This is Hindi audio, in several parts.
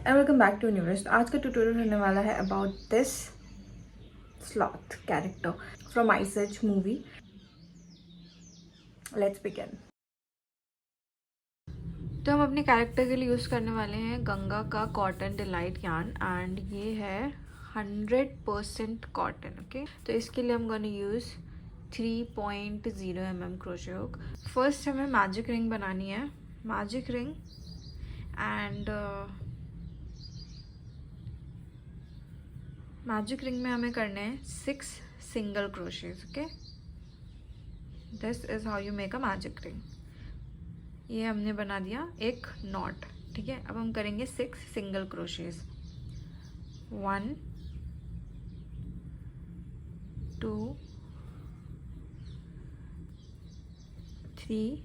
And welcome back to universe. आज का ट्यूटोरियल होने वाला है about this sloth character from Ice Age movie. Let's begin. तो हम अपने कैरेक्टर के लिए यूज़ करने वाले हैं गंगा का कॉटन डिलाइट यार्न एंड ये है 100% कॉटन। ओके, तो इसके लिए हम gonna use 3.0 mm crochet hook. First हमें मैजिक रिंग बनानी है, magic ring and magic ring में हमें करने हैं 6 single crochets. Okay, this is how you make a magic ring. ये हमने बना दिया एक नॉट। ठीक है, अब हम करेंगे 6 सिंगल क्रोशेज। 1 2 3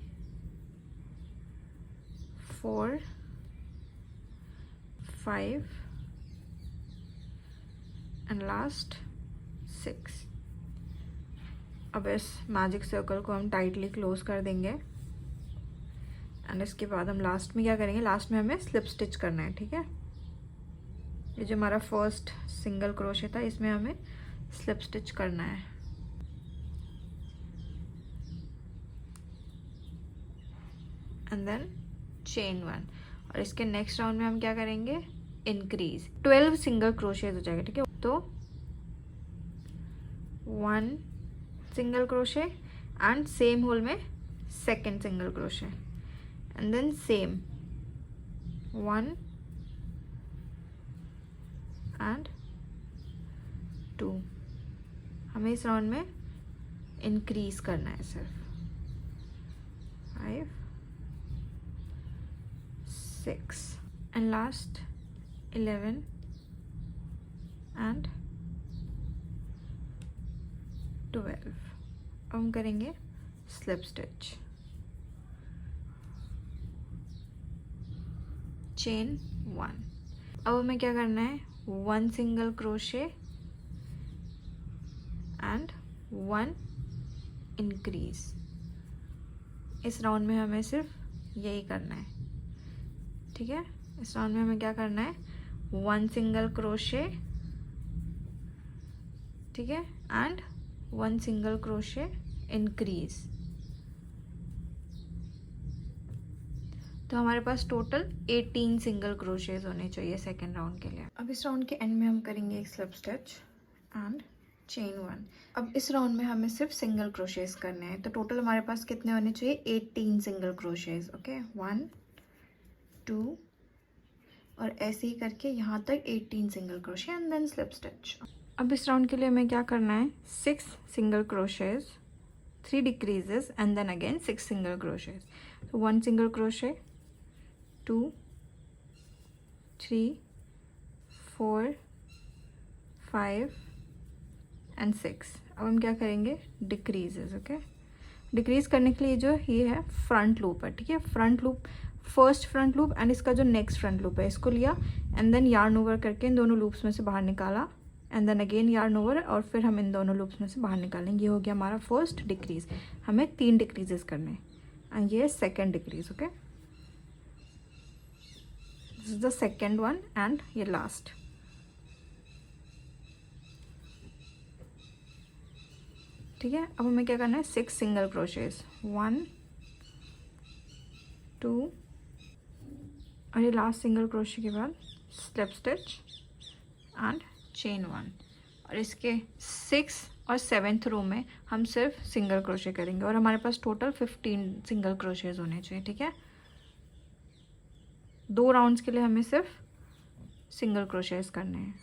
4 5 and last 6। अब इस मैजिक सर्कल को हम टाइटली क्लोज कर देंगे एंड इसके बाद हम लास्ट में क्या करेंगे, लास्ट में हमें स्लिप स्टिच करना है। ठीक है, ये जो हमारा फर्स्ट सिंगल क्रोशे था इसमें हमें स्लिप स्टिच करना है। एंड देन चेन 1 और इसके नेक्स्ट राउंड में हम क्या करेंगे, इंक्रीज 12 सिंगल क्रोशेज हो जाएगा। ठीक है, तो 1 single crochet and same hole में second single crochet and then same 1 and 2। हमें इस राउंड में इंक्रीज करना है सिर्फ 5 6 एंड लास्ट 11 एंड 12। अब हम करेंगे स्लिप स्टिच, चेन 1। अब हमें क्या करना है, 1 सिंगल क्रोशे एंड 1 इंक्रीज। इस राउंड में हमें सिर्फ यही करना है। ठीक है, इस राउंड में हमें क्या करना है, 1 सिंगल क्रोशे, ठीक है, एंड 1 सिंगल क्रोशे इंक्रीज। तो हमारे पास टोटल 18 सिंगल क्रोशेज होने चाहिए सेकेंड राउंड के लिए। अब इस राउंड के एंड में हम करेंगे एक स्लिप स्टिच एंड चेन 1। अब इस राउंड में हमें सिर्फ सिंगल क्रोशेज करने हैं, तो टोटल हमारे पास कितने होने चाहिए, 18 सिंगल क्रोशेज। ओके, 1 2 और ऐसे ही करके यहाँ तक 18 single crochet and then slip stitch. अब इस राउंड के लिए हमें क्या करना है, 6 single crochets, 3 decreases and then again 6 single crochets. तो 1 सिंगल क्रोशे, 2 3 4 5 एंड 6। अब हम क्या करेंगे, डिक्रीजेस। ओके, डिक्रीज करने के लिए जो ये है फ्रंट लूप है। ठीक है, front loop, first front loop and इसका जो नेक्स्ट फ्रंट लूप है इसको लिया एंड देन यार्न ओवर करके इन दोनों लूप्स में से बाहर निकाला and then again yarn over और फिर हम इन दोनों लूप्स में से बाहर निकालेंगे। ये हो गया हमारा फर्स्ट डिक्रीज। हमें 3 डिक्रीजेस करने हैं एंड ये second decrease. Okay, this is the second one and ये लास्ट। ठीक है, अब हमें क्या करना है, 6 सिंगल क्रोशेज, 1 2 और ये लास्ट सिंगल क्रोशे के बाद स्लिप स्टिच एंड चेन 1 और इसके 6 और 7th रो में हम सिर्फ सिंगल क्रोशे करेंगे और हमारे पास टोटल 15 सिंगल क्रोशेज होने चाहिए। ठीक है, 2 राउंड्स के लिए हमें सिर्फ सिंगल क्रोशेज करने हैं।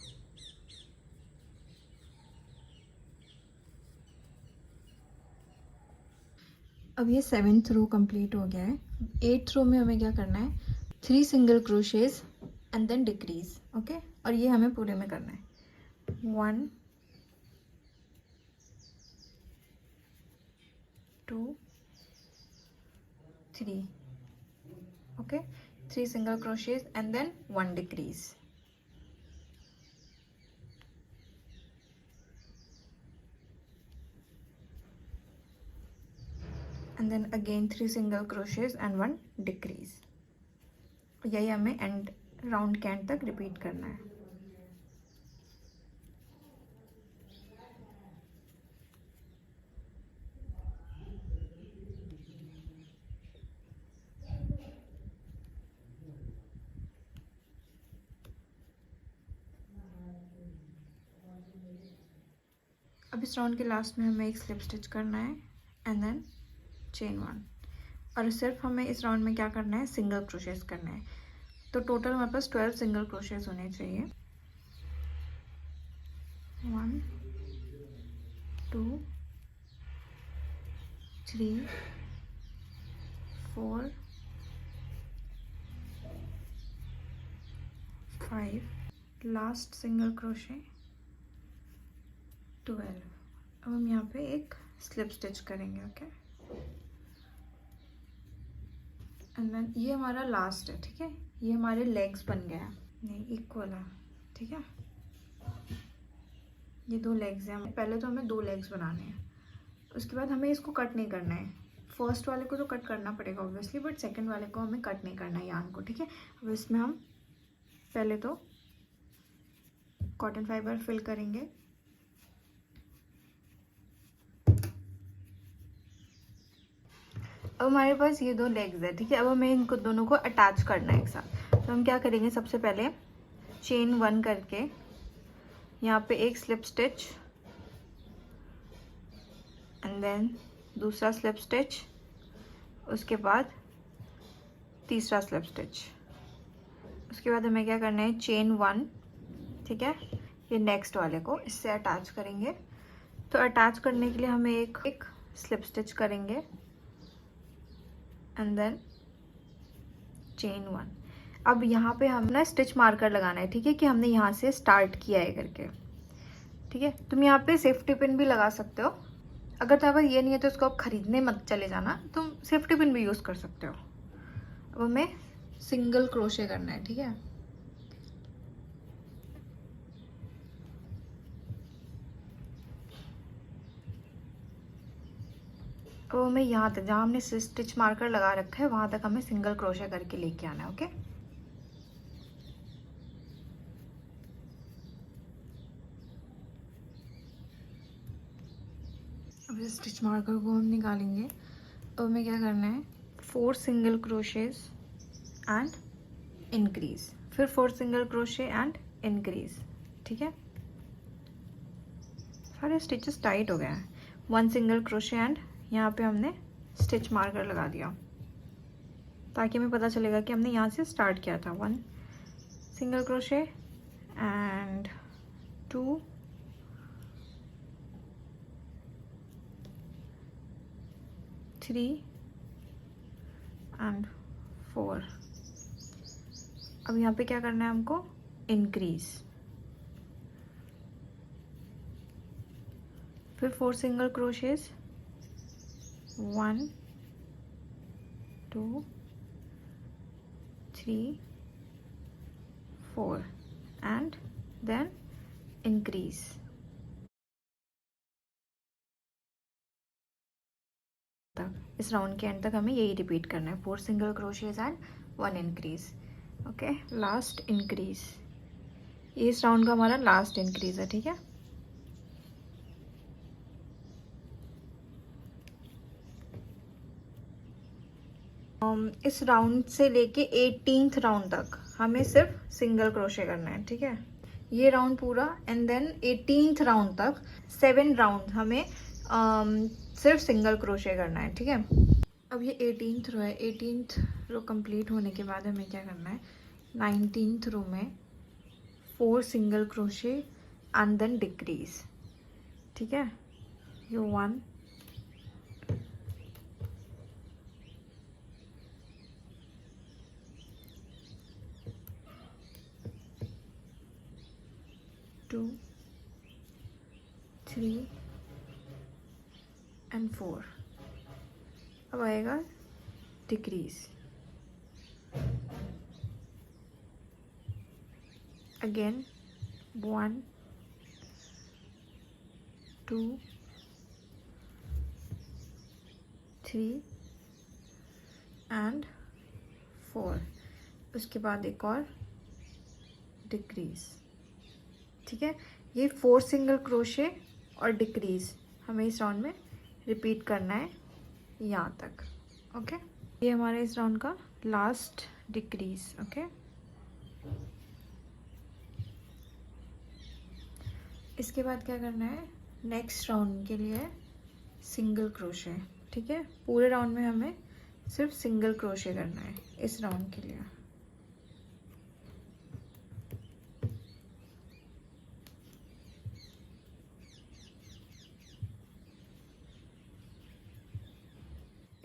अब ये 7th रो कंप्लीट हो गया है। 8th रो में हमें क्या करना है, 3 single crochets and then decrease. Okay, और ये हमें पूरे में करना है, 1 2 3। Okay, 3 single crochets and then 1 decrease. and then again 3 single crochets and 1 decrease। यही हमें एंड राउंड के एंड तक रिपीट करना है। अब इस राउंड के लास्ट में हमें एक स्लिप स्टिच करना है एंड देन चेन 1। और सिर्फ हमें इस राउंड में क्या करना है, सिंगल क्रोशेस करना है। तो टोटल हमारे पास 12 सिंगल क्रोशेस होने चाहिए। 1 2 3 4 5, लास्ट सिंगल क्रोशे 12। अब हम यहाँ पे एक स्लिप स्टिच करेंगे। ओके, एंड देन ये हमारा लास्ट है। ठीक है, ये हमारे लेग्स बन गया, नहीं इक्वल है। ठीक है, ये 2 लेग्स हैं। पहले तो हमें 2 लेग्स बनाने हैं, उसके बाद हमें इसको कट नहीं करना है। फर्स्ट वाले को तो कट करना पड़ेगा ऑब्वियसली, बट सेकंड वाले को हमें कट नहीं करना है, यार्न को। ठीक है, अब इसमें हम पहले तो कॉटन फाइबर फिल करेंगे। अब हमारे पास ये 2 लेग्स है। ठीक है, अब हमें इनको दोनों को अटैच करना है एक साथ। तो हम क्या करेंगे, सबसे पहले चेन 1 करके यहाँ पे एक स्लिप स्टिच एंड देन दूसरा स्लिप स्टिच, उसके बाद तीसरा स्लिप स्टिच। उसके बाद हमें क्या करना है, चेन 1। ठीक है, ये नेक्स्ट वाले को इससे अटैच करेंगे। तो अटैच करने के लिए हमें एक स्लिप स्टिच करेंगे एंड देन चेन 1। अब यहाँ पे हम ना स्टिच मार्कर लगाना है। ठीक है, कि हमने यहाँ से स्टार्ट किया है करके। ठीक है, तुम यहाँ पे सेफ्टी पिन भी लगा सकते हो। अगर तुम्हारे पास ये नहीं है तो इसको आप खरीदने मत चले जाना, तुम सेफ्टी पिन भी यूज़ कर सकते हो। अब हमें सिंगल क्रोशे करना है। ठीक है, अब हमें यहाँ तक, जहाँ हमने स्टिच मार्कर लगा रखा है, वहाँ तक हमें सिंगल क्रोशे करके लेके आना है। ओके, अब इस स्टिच मार्कर को हम निकालेंगे। अब हमें क्या करना है, 4 सिंगल क्रोशेस एंड इंक्रीज, फिर 4 सिंगल क्रोशे एंड इंक्रीज। ठीक है, सारे स्टिचेस टाइट हो गए हैं। 1 सिंगल क्रोशे एंड यहाँ पे हमने स्टिच मार्कर लगा दिया, ताकि हमें पता चलेगा कि हमने यहाँ से स्टार्ट किया था। 1 सिंगल क्रोशे एंड 2 3 एंड 4। अब यहाँ पे क्या करना है हमको, इंक्रीज, फिर 4 single crochets, 1 2 3 4 and then increase. इस राउंड के एंड तक हमें यही रिपीट करना है, 4 single crochets and 1 increase. Okay, last increase, ये इस राउंड का हमारा लास्ट इंक्रीज है। ठीक है, इस राउंड से लेके 18th राउंड तक हमें सिर्फ सिंगल क्रोशे करना है। ठीक है, ये राउंड पूरा एंड देन 18th राउंड तक 7 राउंड हमें सिर्फ सिंगल क्रोशे करना है। ठीक है, अब ये 18th रो है। 18th रो कंप्लीट होने के बाद हमें क्या करना है, 19th रो में 4 single crochet and then decrease. ठीक है, ये 1 2 3 एंड 4। अब आएगा डिक्रीज, अगेन 1 2 3 एंड 4। उसके बाद एक और डिक्रीज। ठीक है, ये 4 सिंगल क्रोशे और डिक्रीज हमें इस राउंड में रिपीट करना है यहाँ तक। ओके, ये हमारे इस राउंड का लास्ट डिक्रीज। ओके, इसके बाद क्या करना है, नेक्स्ट राउंड के लिए सिंगल क्रोशे। ठीक है, पूरे राउंड में हमें सिर्फ सिंगल क्रोशे करना है इस राउंड के लिए।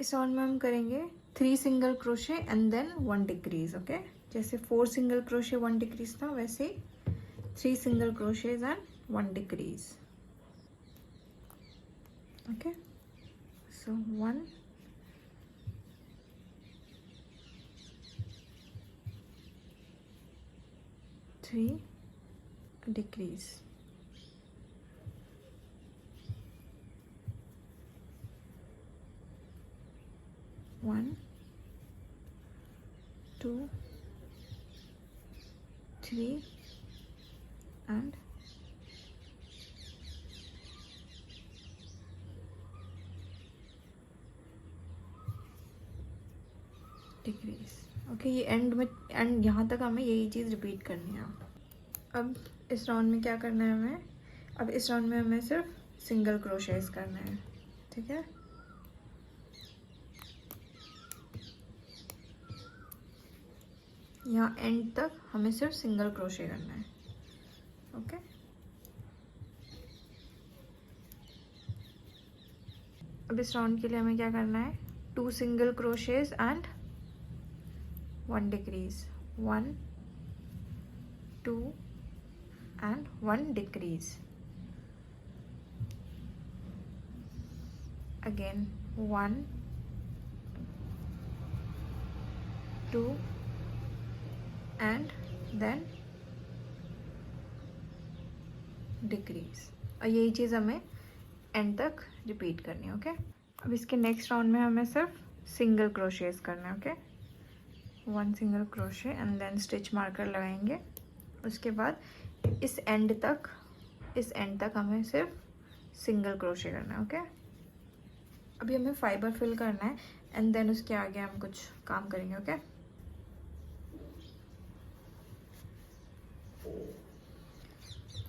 इस राउंड में हम करेंगे 3 single crochet and then 1 decrease. Okay, जैसे 4 सिंगल क्रोशे 1 डिक्रीज था, वैसे ही 3 single crochets and 1 decrease. Okay, so 1 3 decrease, 1 2 3 and decrease. Okay, ये एंड में, एंड यहाँ तक हमें यही चीज़ रिपीट करनी है। अब इस राउंड में क्या करना है हमें, अब इस राउंड में हमें सिर्फ सिंगल क्रोशेस करना है। ठीक है, यहाँ एंड तक हमें सिर्फ सिंगल क्रोशे करना है। ओके, अब इस राउंड के लिए हमें क्या करना है, 2 single crochets and 1 decrease, 1 2 and 1 decrease, again 1 2 and then decrease। और यही चीज़ हमें एंड तक रिपीट करनी है। ओके, अब इसके नेक्स्ट राउंड में हमें सिर्फ सिंगल क्रोशेस करना है। Okay, 1 single crochet and then stitch marker लगाएंगे। उसके बाद इस एंड तक हमें सिर्फ सिंगल क्रोशे करना है। ओके, अभी हमें फाइबर फिल करना है एंड देन उसके आगे हम कुछ काम करेंगे। ओके,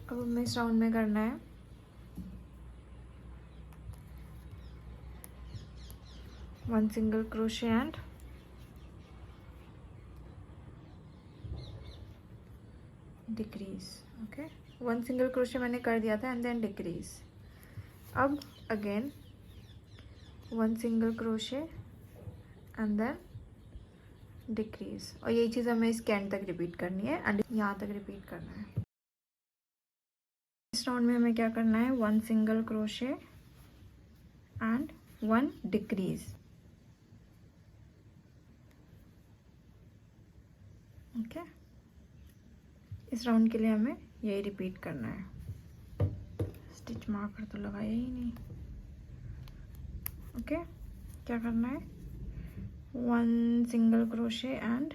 अब हमें इस राउंड में करना है 1 single crochet and decrease. Okay, 1 single crochet मैंने कर दिया था एंड देन डिक्रीज। अब again 1 single crochet and then decrease, और यही चीज़ हमें इसके एंड तक रिपीट करनी है एंड यहाँ तक रिपीट करना है। इस राउंड में हमें क्या करना है, 1 single crochet and 1 decrease. Okay, इस राउंड के लिए हमें यही रिपीट करना है। स्टिच मार्कर तो लगाया ही नहीं। ओके, क्या करना है, 1 single crochet and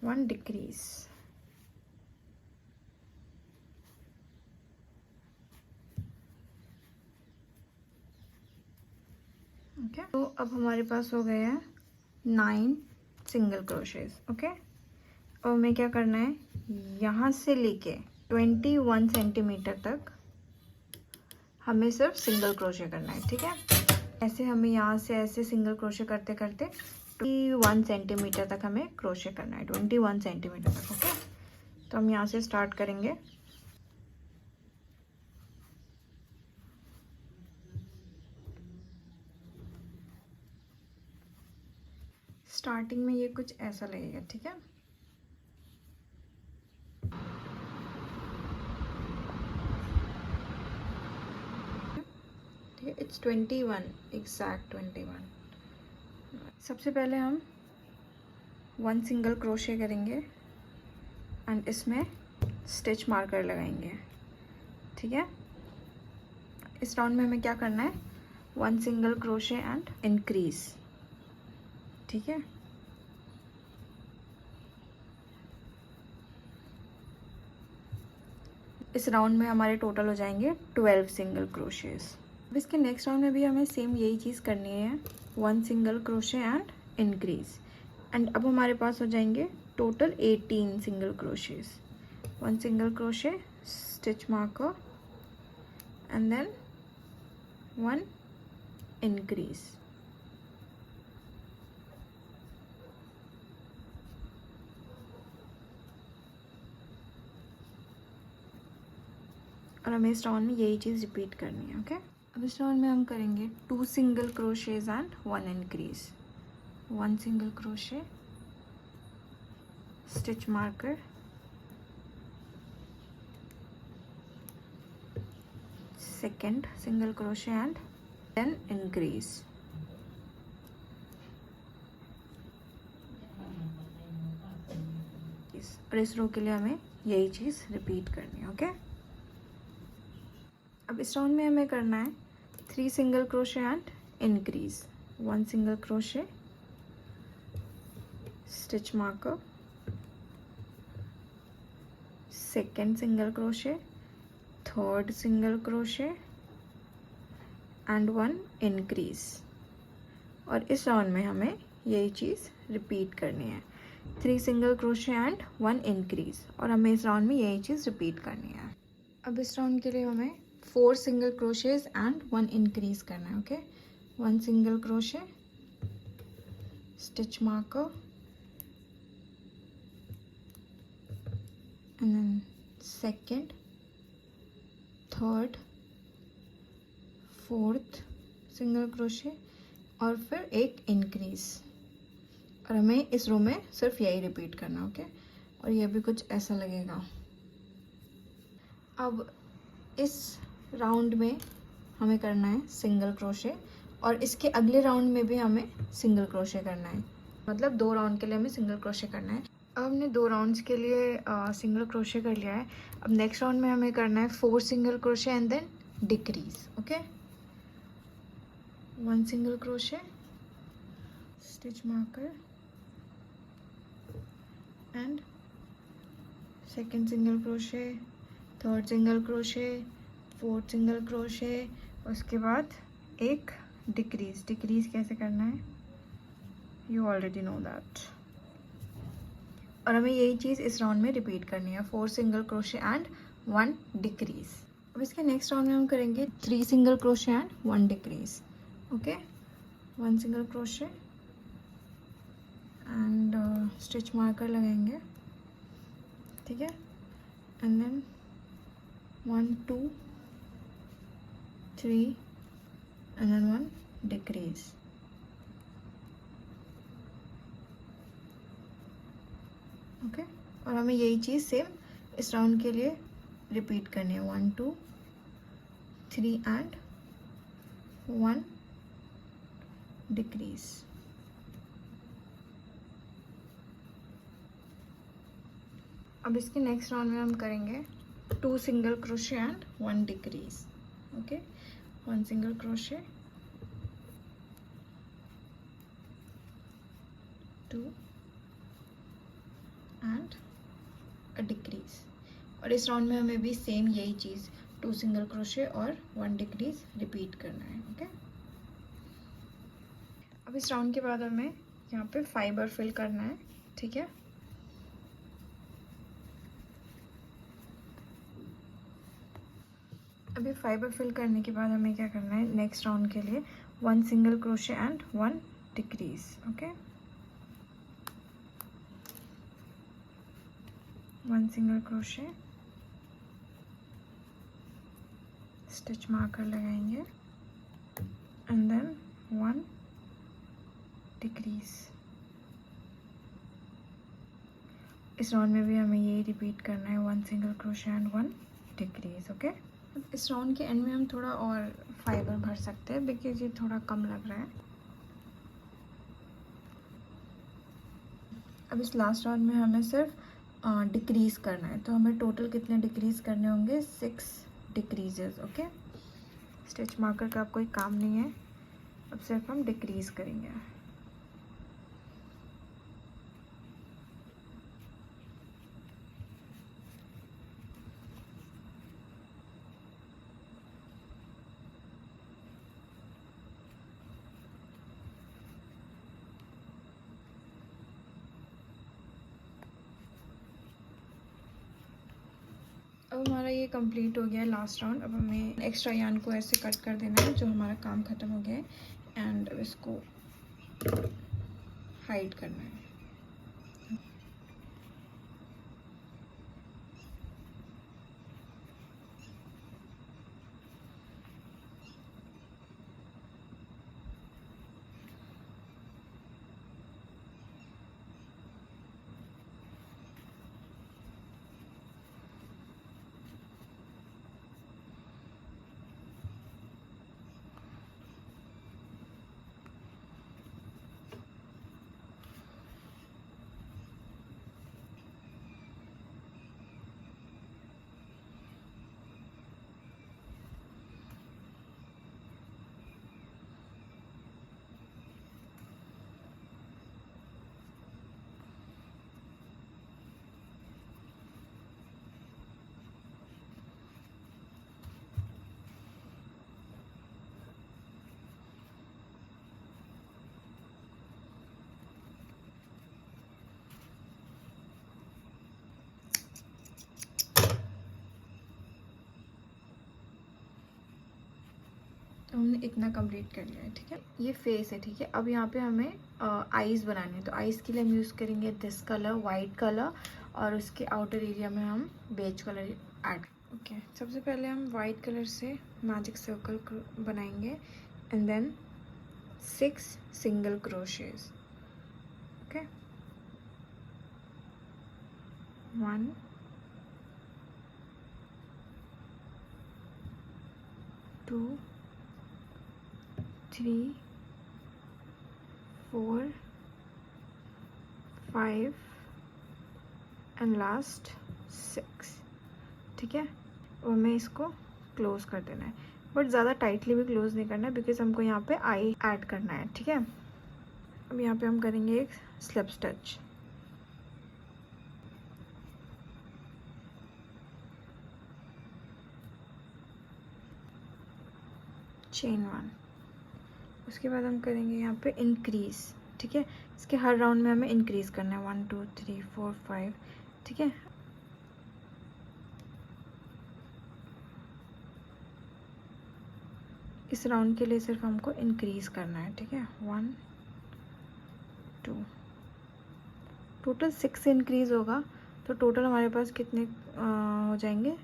1 decrease. Okay, तो अब हमारे पास हो गए हैं 9 सिंगल क्रोशेस। ओके, अब हमें क्या करना है, यहाँ से लेके 21 सेंटीमीटर तक हमें सिर्फ सिंगल क्रोशे करना है। ठीक है, ऐसे हमें यहाँ से ऐसे सिंगल क्रोशे करते करते 21 सेंटीमीटर तक हमें क्रोशे करना है, 21 सेंटीमीटर तक। ओके, तो हम यहाँ से स्टार्ट करेंगे। स्टार्टिंग में ये कुछ ऐसा लगेगा। ठीक है, इट्स 21, एग्जैक्ट 21। सबसे पहले हम 1 सिंगल क्रोशे करेंगे एंड इसमें स्टिच मार्कर लगाएंगे। ठीक है, इस राउंड में हमें क्या करना है, 1 सिंगल क्रोशे एंड इंक्रीज। ठीक है, इस राउंड में हमारे टोटल हो जाएंगे 12 सिंगल क्रोशेस। अब इसके नेक्स्ट राउंड में भी हमें सेम यही चीज़ करनी है, 1 single crochet and increase. And अब हमारे पास हो जाएंगे total 18 single crochets. 1 single crochet, stitch marker and then 1 increase. और हमें इस राउंड में यही चीज़ रिपीट करनी है। ओके, अब इस राउंड में हम करेंगे 2 single crochets and 1 increase. 1 single crochet, stitch marker, second single crochet and then increase. और इस रो के लिए हमें यही चीज़ रिपीट करनी है। ओके, अब इस राउंड में हमें करना है 3 single crochet and increase. 1 single crochet, stitch marker, second single crochet, third single crochet and 1 increase. और इस राउंड में हमें यही चीज़ रिपीट करनी है, 3 सिंगल क्रोशे एंड 1 इंक्रीज। और हमें इस राउंड में यही चीज़ रिपीट करनी है। अब इस राउंड के लिए हमें 4 सिंगल क्रोशेज एंड 1 इंक्रीज करना है। Okay, 1 single crochet, stitch marker and then second, third, fourth single crochet और फिर एक इंक्रीज। और हमें इस रो में सिर्फ यही रिपीट करना। ओके, और ये भी कुछ ऐसा लगेगा। अब इस राउंड में हमें करना है सिंगल क्रोशे और इसके अगले राउंड में भी हमें सिंगल क्रोशे करना है, मतलब 2 राउंड के लिए हमें सिंगल क्रोशे करना है। अब हमने 2 राउंड्स के लिए सिंगल क्रोशे कर लिया है। अब नेक्स्ट राउंड में हमें करना है 4 single crochet and then decrease. Okay, 1 single crochet, stitch marker and second single crochet, third single crochet, fourth single crochet, उसके बाद एक डिक्रीज। डिक्रीज कैसे करना है, यू ऑलरेडी नो दैट। और हमें यही चीज़ इस राउंड में रिपीट करनी है, 4 सिंगल क्रोशे एंड 1 डिक्रीज। अब इसके नेक्स्ट राउंड में हम करेंगे 3 single crochet and 1 decrease. Okay, 1 single crochet and stitch marker लगाएंगे, ठीक है, and then 1 2 3 and then 1 decrease। Okay, और हमें यही चीज़ सेम इस राउंड के लिए रिपीट करनी है, 1 2 3 एंड 1 डिक्रीज। अब इसके नेक्स्ट राउंड में हम करेंगे 2 single crochet and 1 decrease. Okay, 1 single crochet, 2 and a decrease. और इस राउंड में हमें भी सेम यही चीज़ 2 सिंगल क्रोशे और 1 डिक्रीज रिपीट करना है। ओके, अब इस राउंड के बाद हमें यहाँ पे फाइबर फिल करना है, ठीक है। अभी फाइबर फिल करने के बाद हमें क्या करना है, नेक्स्ट राउंड के लिए 1 single crochet and 1 decrease. Okay, 1 single crochet, stitch marker लगाएंगे एंड देन 1 डिक्रीज। इस राउंड में भी हमें यही रिपीट करना है, 1 single crochet and 1 decrease. Okay, इस राउंड के एंड में हम थोड़ा और फाइबर भर सकते हैं बिकॉज ये थोड़ा कम लग रहा है। अब इस लास्ट राउंड में हमें सिर्फ डिक्रीज करना है, तो हमें टोटल कितने डिक्रीज करने होंगे, 6 डिक्रीजेस। ओके, स्टिच मार्कर का अब कोई काम नहीं है, अब सिर्फ हम डिक्रीज करेंगे। अब हमारा ये कंप्लीट हो गया है लास्ट राउंड। अब हमें एक्स्ट्रा यार्न को ऐसे कट कर देना है, जो हमारा काम ख़त्म हो गया है, एंड अब इसको हाइड करना है। तो हमने इतना कंप्लीट कर लिया है, ठीक है। ये फेस है, ठीक है। अब यहाँ पे हमें आईज बनानी है, तो आईज के लिए हम यूज़ करेंगे दिस कलर, वाइट कलर, और उसके आउटर एरिया में हम बेज कलर ऐड। ओके, सबसे पहले हम वाइट कलर से मैजिक सर्कल बनाएंगे, and then 6 single crochets. Okay, 1 2 3 4 5 and last 6, ठीक है। और हमें इसको क्लोज कर देना है, बट ज़्यादा टाइटली भी क्लोज नहीं करना है, बिकॉज हमको यहाँ पे आई ऐड करना है, ठीक है। अब यहाँ पे हम करेंगे एक स्लिप स्टिच। चेन 1, उसके बाद हम करेंगे यहाँ पे इंक्रीज, ठीक है। इसके हर राउंड में हमें इंक्रीज करना है, 1 2 3 4 5, ठीक है। इस राउंड के लिए सिर्फ हमको इंक्रीज करना है, ठीक है। 1 2, टोटल 6 इंक्रीज होगा, तो टोटल हमारे पास कितने हो जाएंगे,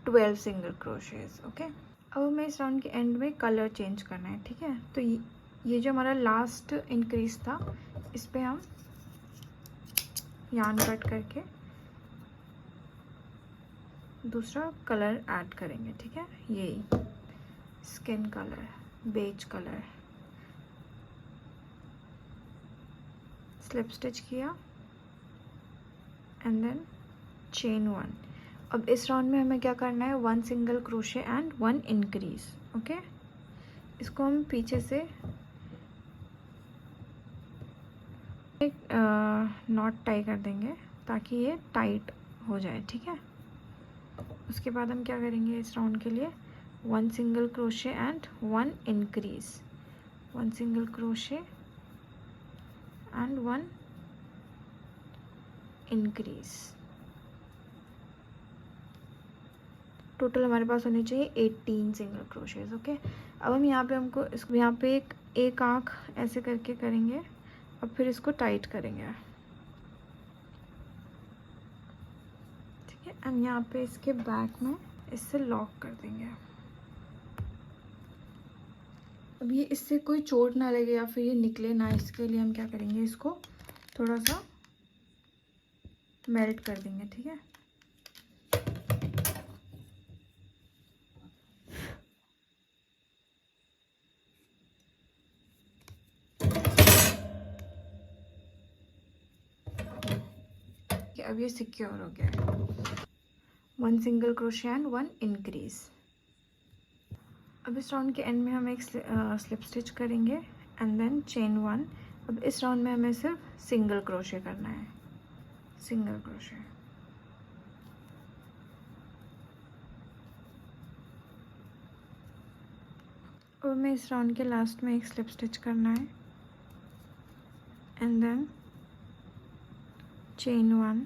12 सिंगल क्रोशेस। ओके, अब हमें इस राउंड के एंड में कलर चेंज करना है, ठीक है। तो ये जो हमारा लास्ट इंक्रीज था, इस पे हम यार्न कट करके दूसरा कलर ऐड करेंगे, ठीक है। यही skin colour, beige colour, slip stitch किया, एंड देन चेन 1। अब इस राउंड में हमें क्या करना है, 1 single crochet and 1 increase. Okay, इसको हम पीछे से एक नॉट टाई कर देंगे, ताकि ये टाइट हो जाए, ठीक है। उसके बाद हम क्या करेंगे, इस राउंड के लिए 1 single crochet and 1 increase, 1 single crochet and 1 increase. Total हमारे पास होने चाहिए 18 सिंगल क्रोशेज। ओके, अब हम यहाँ पे हमको इसको यहाँ पे एक आँख ऐसे करके करेंगे, अब फिर इसको टाइट करेंगे, ठीक है। एंड यहाँ पे इसके बैक में इससे लॉक कर देंगे। अब ये इससे कोई चोट ना लगे या फिर ये निकले ना, इसके लिए हम क्या करेंगे, इसको थोड़ा सा मेल्ट कर देंगे, ठीक है। अब ये सिक्योर हो गया है। 1 सिंगल क्रोशे एंड 1 इंक्रीज। अब इस राउंड के एंड में हम एक स्लिप स्टिच करेंगे, एंड देन चेन 1। अब इस राउंड में हमें सिर्फ सिंगल क्रोशे करना है, सिंगल क्रोशे। अब हमें इस राउंड के लास्ट में एक स्लिप स्टिच करना है, एंड देन चेन 1।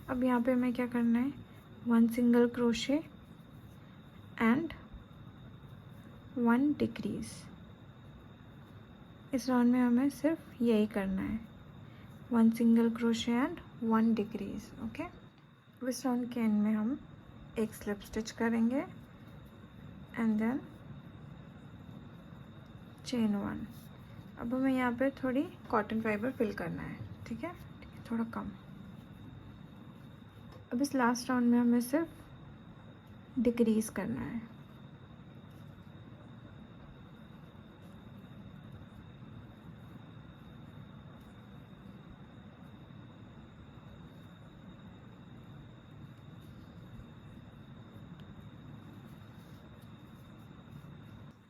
अब यहाँ पे हमें क्या करना है, 1 सिंगल क्रोशे एंड 1 डिक्रीज। इस राउंड में हमें सिर्फ यही करना है, 1 single crochet and 1 decrease. Okay, इस राउंड के एंड में हम एक स्लिप स्टिच करेंगे एंड देन चेन 1। अब हमें यहाँ पे थोड़ी कॉटन फाइबर फिल करना है, ठीक है, थोड़ा कम। अब इस लास्ट राउंड में हमें सिर्फ डिक्रीज करना है।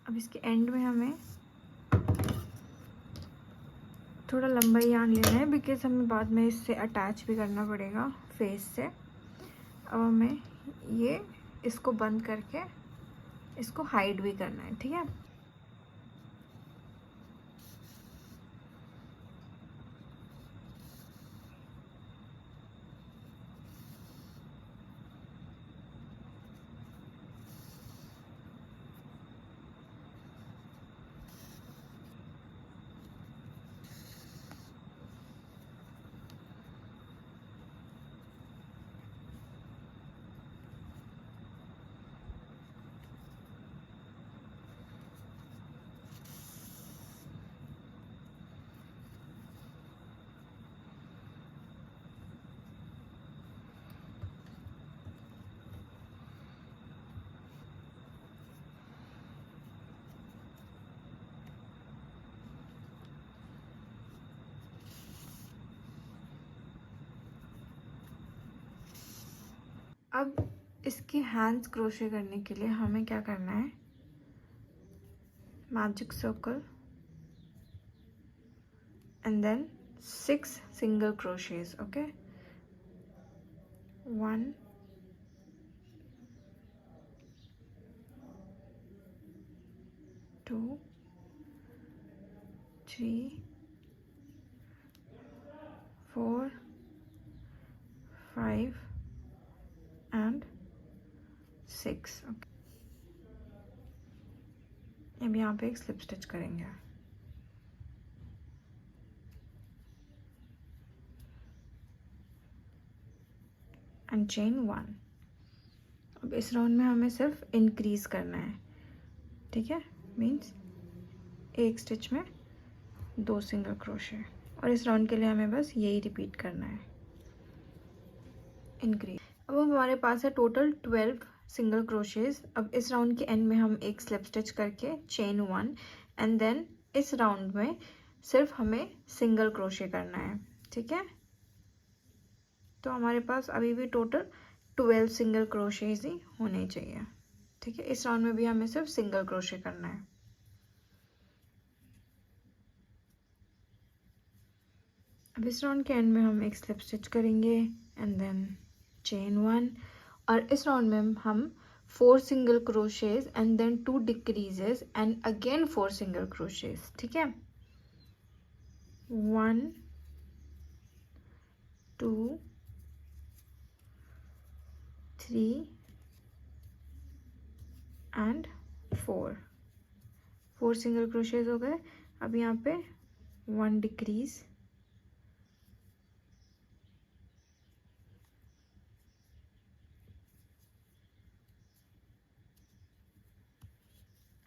अब इसके एंड में हमें थोड़ा लंबा यार्न लेना है, बिकॉज हमें बाद में इससे अटैच भी करना पड़ेगा फेस से। अब हमें ये इसको बंद करके इसको हाइड भी करना है, ठीक है। अब इसके हैंड्स क्रोशे करने के लिए हमें क्या करना है, magic circle and then 6 single crochets. Okay, 1 2 3 4 5 and 6। Okay, अब यहाँ पे एक स्लिप स्टिच करेंगे एंड चेन 1। अब इस राउंड में हमें सिर्फ इंक्रीज करना है, ठीक है, मीन्स एक स्टिच में 2 सिंगल क्रोशे, और इस राउंड के लिए हमें बस यही रिपीट करना है, इंक्रीज। अब हमारे पास है टोटल 12 सिंगल क्रोशेज। अब इस राउंड के एंड में हम एक स्लिप स्टिच करके चेन 1 एंड देन इस राउंड में सिर्फ हमें सिंगल क्रोशे करना है, ठीक है। तो हमारे पास अभी भी टोटल 12 सिंगल क्रोशेज ही होने चाहिए, ठीक है। इस राउंड में भी हमें सिर्फ सिंगल क्रोशे करना है। अब इस राउंड के एंड में हम एक स्लिप स्टिच करेंगे एंड देन चेन 1, और इस राउंड में हम 4 single crochets and then 2 decreases and again 4 single crochets, ठीक है। 1 2 3 एंड 4 सिंगल क्रोशेज हो गए। अब यहाँ पे 1 डिक्रीज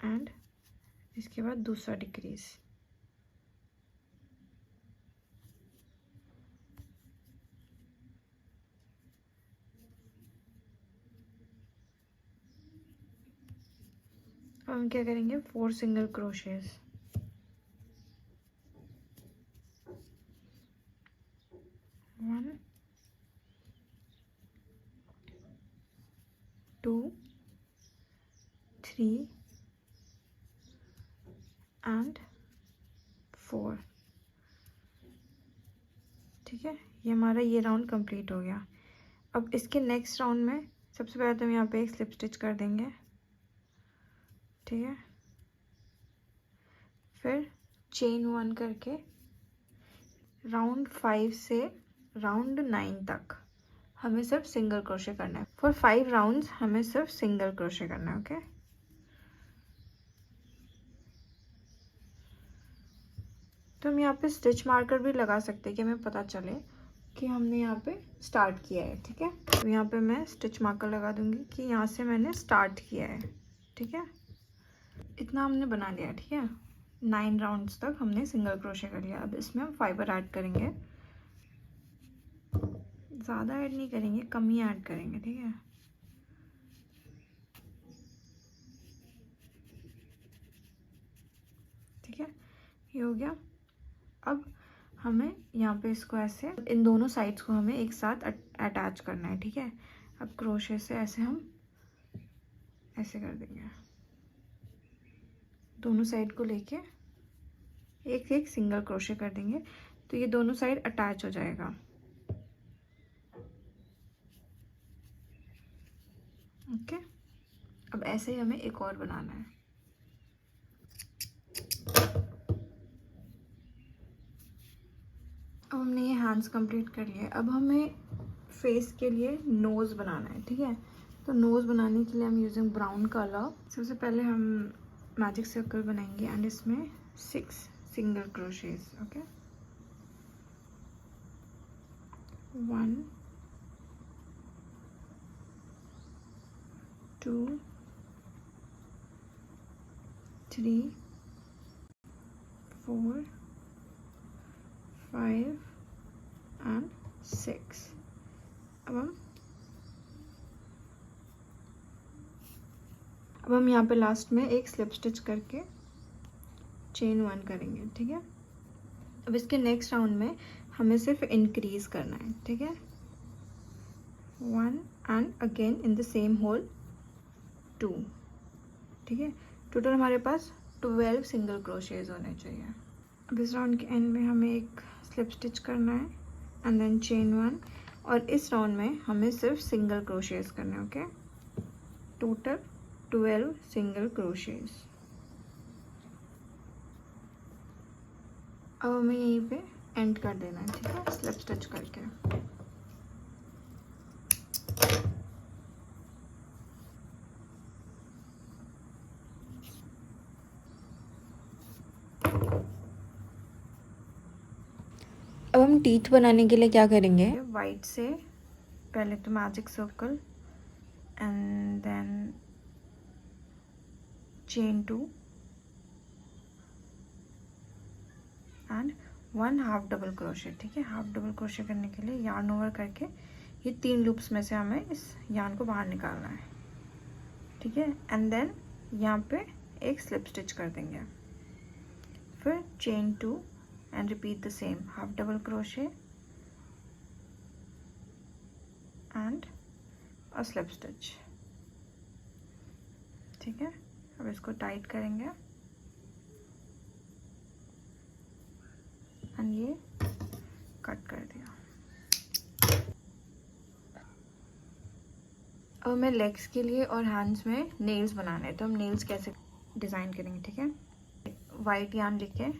एंड इसके बाद दूसरा डिक्रीज। अब हम क्या करेंगे, 4 सिंगल क्रोशेज, 1 2 3 एंड 4, ठीक है। ये हमारा ये राउंड कंप्लीट हो गया। अब इसके नेक्स्ट राउंड में सबसे पहले तो हम यहाँ पे एक स्लिप स्टिच कर देंगे, ठीक है। फिर चेन 1 करके राउंड 5 से राउंड 9 तक हमें सिर्फ सिंगल क्रोशे करना है। फॉर 5 राउंड्स हमें सिर्फ सिंगल क्रोशे करना है। ओके, तो हम यहाँ पे स्टिच मार्कर भी लगा सकते हैं कि हमें पता चले कि हमने यहाँ पे स्टार्ट किया है। ठीक है, तो यहाँ पे मैं स्टिच मार्कर लगा दूंगी कि यहाँ से मैंने स्टार्ट किया है। ठीक है, इतना हमने बना लिया। ठीक है, 9 राउंड्स तक हमने सिंगल क्रोशे कर लिया। अब इसमें हम फाइबर ऐड करेंगे, ज़्यादा ऐड नहीं करेंगे, कम ही ऐड करेंगे। ठीक है, ठीक है, ये हो गया। अब हमें यहाँ पे इसको ऐसे इन दोनों साइड्स को हमें एक साथ अटैच करना है। ठीक है, अब क्रोशे से ऐसे हम ऐसे कर देंगे, दोनों साइड को लेके एक एक सिंगल क्रोशे कर देंगे, तो ये दोनों साइड अटैच हो जाएगा। ओके, अब ऐसे ही हमें एक और बनाना है। अब हमने ये हैंड्स कंप्लीट कर लिए। अब हमें फेस के लिए नोज़ बनाना है। ठीक है, तो नोज़ बनाने के लिए हम यूजिंग ब्राउन कलर। सबसे पहले हम मैजिक सर्कल बनाएंगे एंड इसमें 6 सिंगल क्रोशेस। Okay, 1 2 3 4 5 and 6। अब हम यहाँ पे लास्ट में एक स्लिप स्टिच करके चेन 1 करेंगे। ठीक है, अब इसके नेक्स्ट राउंड में हमें सिर्फ इंक्रीज करना है। ठीक है, 1 and again in the same hole 2। ठीक है, टोटल हमारे पास 12 सिंगल क्रोशेज होने चाहिए। अब इस राउंड के एंड में हमें एक स्लिप स्टिच करना है एंड देन चेन 1, और इस राउंड में हमें सिर्फ सिंगल क्रोशेज करने हैं। Okay, total 12 single crochets. अब हमें यहीं पे एंड कर देना है। ठीक है, स्लिप स्टिच करके। अब हम टीथ बनाने के लिए क्या करेंगे, वाइट से पहले तो magic circle and then chain 2 and 1 half double crochet. ठीक है, हाफ डबल क्रोशे करने के लिए यार्न ओवर करके ये 3 लूप्स में से हमें इस यार्न को बाहर निकालना है। ठीक है, एंड देन यहाँ पे एक स्लिप स्टिच कर देंगे, फिर chain 2 and repeat the same half double crochet and a slip stitch. ठीक है, अब इसको टाइट करेंगे एंड ये कट कर दिया। अब हमें लेग्स के लिए और हैंड्स में नेल्स बनाने हैं, तो हम नेल्स कैसे डिज़ाइन करेंगे। ठीक है, वाइट यार्न लेके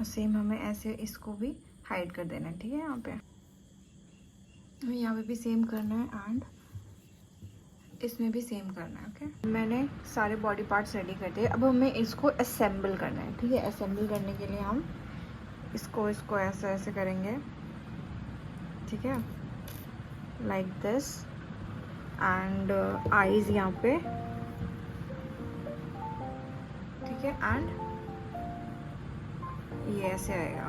और सेम हमें ऐसे इसको भी हाइड कर देना है, ठीक है। यहाँ पे भी सेम करना है एंड इसमें भी सेम करना है, ओके। मैंने सारे बॉडी पार्ट्स रेडी कर दिए। अब हमें इसको असेंबल करना है, ठीक है। असेंबल करने के लिए हम इसको ऐसे ऐसे करेंगे, ठीक है, लाइक दिस। एंड आईज यहाँ पे, ठीक है। एंड ये ऐसे आएगा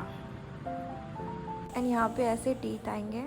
एंड यहाँ पे ऐसे टीथ आएंगे